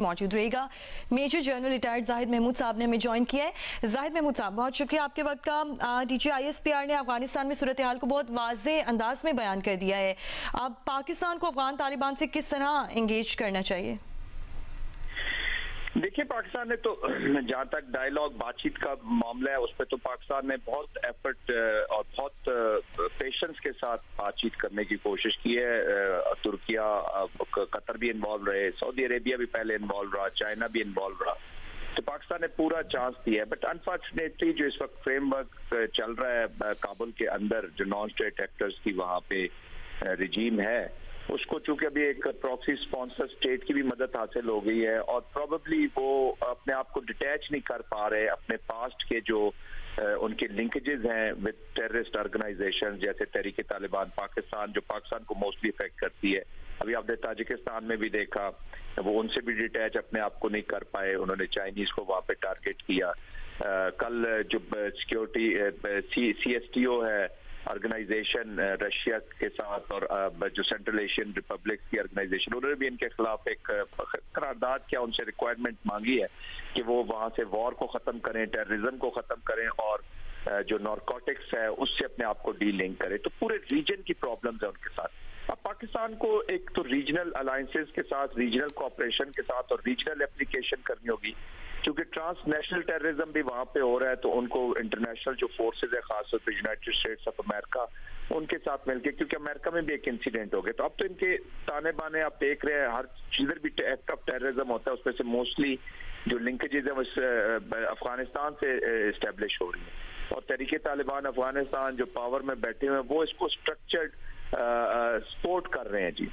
मौजूद रहेगा। Major general retired Zahid Mahmood साहब ने हमें ज्वाइन किया है। जाहिद महमूद साहब, बहुत शुक्रिया आपके वक्त का। DGISPR ने अफगानिस्तान में सूरत हाल को बहुत वाज़ेह अंदाज में बयान कर दिया है। अब पाकिस्तान को अफगान तालिबान से किस तरह एंगेज करना चाहिए? देखिए, पाकिस्तान ने तो जहाँ तक डायलॉग बातचीत का मामला है उस पर तो पाकिस्तान ने बहुत एफर्ट और बहुत पेशेंस के साथ बातचीत करने की कोशिश की है। तुर्किया, कतर भी इन्वॉल्व रहे, सऊदी अरेबिया भी पहले इन्वॉल्व रहा, चाइना भी इन्वॉल्व रहा, तो पाकिस्तान ने पूरा चांस दिया है। बट अनफॉर्चुनेटली जो इस वक्त फ्रेमवर्क चल रहा है काबुल के अंदर, जो नॉन स्टेट एक्टर्स की वहाँ पे रिजीम है, उसको चूंकि अभी एक प्रॉक्सी स्पॉन्सर स्टेट की भी मदद हासिल हो गई है और प्रोबेबली वो अपने आप को डिटैच नहीं कर पा रहे अपने पास्ट के जो उनके लिंकेजेस हैं विद टेररिस्ट ऑर्गेनाइजेशन जैसे तहरीक तालिबान पाकिस्तान, जो पाकिस्तान को मोस्टली इफेक्ट करती है। अभी आपने ताजिकिस्तान में भी देखा, वो उनसे भी डिटैच अपने आप को नहीं कर पाए, उन्होंने चाइनीज को वहां पे टारगेट किया। कल जो सिक्योरिटी CSTO है ऑर्गेनाइजेशन रशिया के साथ और जो सेंट्रल एशियन रिपब्लिक की ऑर्गेनाइजेशन, उन्होंने भी इनके खिलाफ एक करारदाद किया, उनसे रिक्वायरमेंट मांगी है कि वो वहां से वॉर को खत्म करें, टेररिज्म को खत्म करें और जो नारकोटिक्स है उससे अपने आप को डीलिंक करें। तो पूरे रीजन की प्रॉब्लम्स है उनके साथ। अब पाकिस्तान को एक तो रीजनल अलायंसेस के साथ, रीजनल कोऑपरेशन के साथ और रीजनल एप्लीकेशन करनी होगी, क्योंकि ट्रांसनेशनल टेररिज्म भी वहां पे हो रहा है, तो उनको इंटरनेशनल जो फोर्सेज है, खासतौर पर यूनाइटेड स्टेट्स ऑफ अमेरिका, उनके साथ मिलकर, क्योंकि अमेरिका में भी एक इंसिडेंट हो गया, तो अब तो इनके ताने बाने आप देख रहे हैं, हर जिधर भी एक्ट ऑफ टेररिज्म होता है उसमें से मोस्टली जो लिंकेजेस है वो अफगानिस्तान से इस्टेब्लिश हो रही है। और तहरीक तालिबान अफगानिस्तान जो पावर में बैठे हुए हैं वो इसको स्ट्रक्चर्ड सपोर्ट कर रहे हैं जी।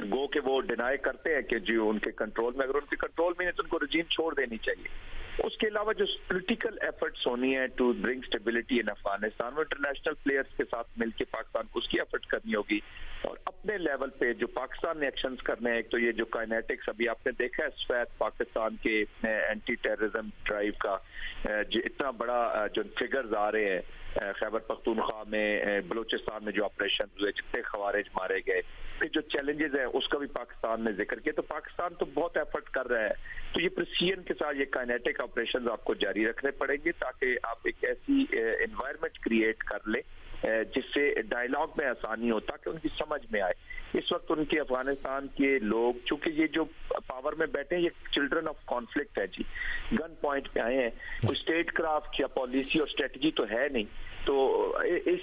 गो के वो डिनाई करते हैं कि जो उनके कंट्रोल में, अगर उनके कंट्रोल में नहीं तो उनको रजीम छोड़ देनी चाहिए। उसके अलावा जो पॉलिटिकल एफर्ट्स होनी है to bring stability in Afghanistan, वो इंटरनेशनल प्लेयर्स के साथ मिलकर पाकिस्तान को उसकी एफर्ट करनी होगी। और अपने लेवल पे जो पाकिस्तान ने एक्शंस करने हैं, एक तो ये जो काइनेटिक्स अभी आपने देखा है सफेद पाकिस्तान के एंटी टेररिज्म ड्राइव का जो इतना बड़ा जो फिगर्स आ रहे हैं, खैबर पख्तूनख्वा में, बलूचिस्तान में जो ऑपरेशन हुए, जितने खवारिज मारे गए, फिर जो चैलेंजेस है उसका भी पाकिस्तान ने जिक्र किया। तो पाकिस्तान तो बहुत एफर्ट कर रहा है, तो ये प्रिसीजन के साथ ये काइनेटिक ऑपरेशंस आपको जारी रखने पड़ेंगे ताकि आप एक ऐसी एनवायरनमेंट क्रिएट कर ले जिससे डायलॉग में आसानी हो, ताकि उनकी समझ में आए। इस वक्त उनके अफगानिस्तान के लोग, चूंकि ये जो पावर में बैठे हैं ये चिल्ड्रन ऑफ कॉन्फ्लिक्ट है जी, गन पॉइंट पे आए हैं, कोई स्टेट क्राफ्ट या पॉलिसी और स्ट्रेटजी तो है नहीं। तो इस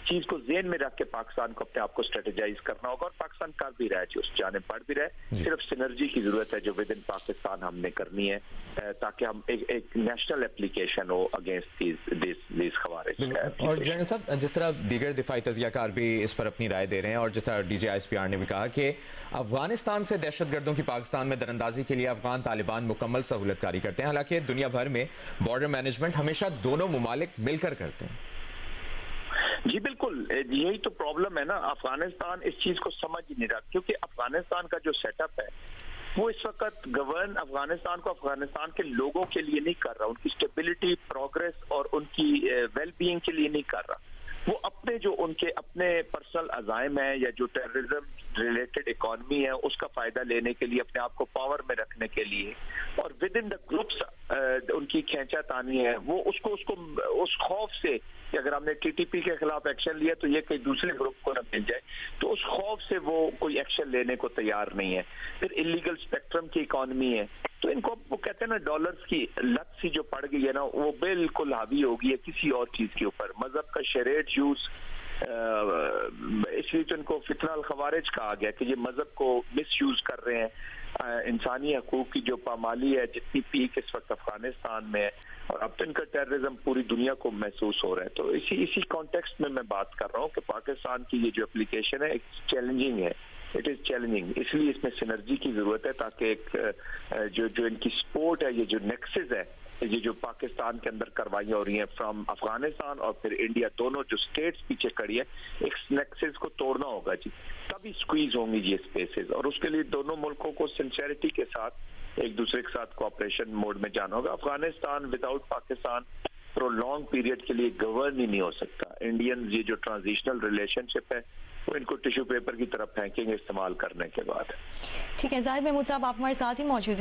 चीज को ज़हन में रख के पाकिस्तान को अपने आप को स्ट्रेटेजाइज करना होगा, और पाकिस्तान कर भी रहा है जी, उस जाने बढ़ भी रहा है। सिर्फ सिनर्जी की जरूरत है जो विद इन पाकिस्तान हमने करनी है, ताकि हम एक नेशनल एप्लीकेशन हो अगेंस्ट दिस खवारिज। और जनरल साहब, जिस तरह दीगर दिफाई तज़कियाकार भी इस पर अपनी राय दे रहे हैं, और जिस तरह DGISPR ने भी कहा कि अफगानिस्तान से दहशतगर्दों की पाकिस्तान में दरअंदाजी के लिए अफगान तालिबान मुकम्मल सहूलतकारी करते हैं, हालांकि दुनिया भर में बॉर्डर मैनेजमेंट हमेशा दोनों मुमालिक मिलकर करते हैं। जी बिल्कुल, यही तो प्रॉब्लम है ना, अफगानिस्तान इस चीज को समझ ही नहीं रहा, क्योंकि अफगानिस्तान का जो सेटअप है वो इस वक्त गवर्न अफगानिस्तान को अफगानिस्तान के लोगों के लिए नहीं कर रहा, उनकी स्टेबिलिटी, प्रोग्रेस और उनकी वेल बीइंग के लिए नहीं कर रहा। वो अपने जो उनके अपने पर्सनल अजाइम है या जो टेररिज्म रिलेटेड इकोनॉमी है उसका फायदा लेने के लिए, अपने आप को पावर में रखने के लिए, और विद इन द ग्रुप्स उनकी खींचातानी है, वो उसको उस खौफ से कि अगर हमने TTP के खिलाफ एक्शन लिया तो ये कहीं दूसरे ग्रुप को न मिल जाए, तो उस खौफ से वो कोई एक्शन लेने को तैयार नहीं है। फिर इलीगल स्पेक्ट्रम की इकोनॉमी है, तो इनको वो कहते हैं ना डॉलर्स की लत सी जो पड़ गई है ना, वो बिल्कुल हावी हो गई है किसी और चीज के ऊपर, मजहब का शरेड यूज, इसलिए तो इनको फितनाल खवारिज कहा गया कि ये मजहब को मिस यूज कर रहे हैं। इंसानी हकूक की जो पामाली है जितनी पीक इस वक्त अफगानिस्तान में है, और अब तो इनका टेररिज्म पूरी दुनिया को महसूस हो रहा है। तो इसी कॉन्टेक्स्ट में मैं बात कर रहा हूँ कि पाकिस्तान की ये जो एप्लीकेशन है एक चैलेंजिंग है, इट इज चैलेंजिंग, इसलिए इसमें सिनर्जी की जरूरत है, ताकि एक जो इनकी सपोर्ट है, ये जो नेक्सेस है, ये जो पाकिस्तान के अंदर कार्रवाइयां हो रही हैं फ्रॉम अफगानिस्तान और फिर इंडिया, दोनों जो स्टेट्स पीछे खड़ी है, एक नेक्सेस को तोड़ना होगा जी, तभी स्क्वीज होंगी ये स्पेसेस, और उसके लिए दोनों मुल्कों को सिंसेरिटी के साथ एक दूसरे के साथ कोऑपरेशन मोड में जाना होगा। Afghanistan without Pakistan prolong period के लिए गवर्न ही नहीं हो सकता। इंडियन ये जो ट्रांजिशनल रिलेशनशिप है वो इनको टिश्यू पेपर की तरफ फेंकेंगे इस्तेमाल करने के बाद। ठीक है, जाहिद महमूद साहब आप हमारे साथ ही मौजूद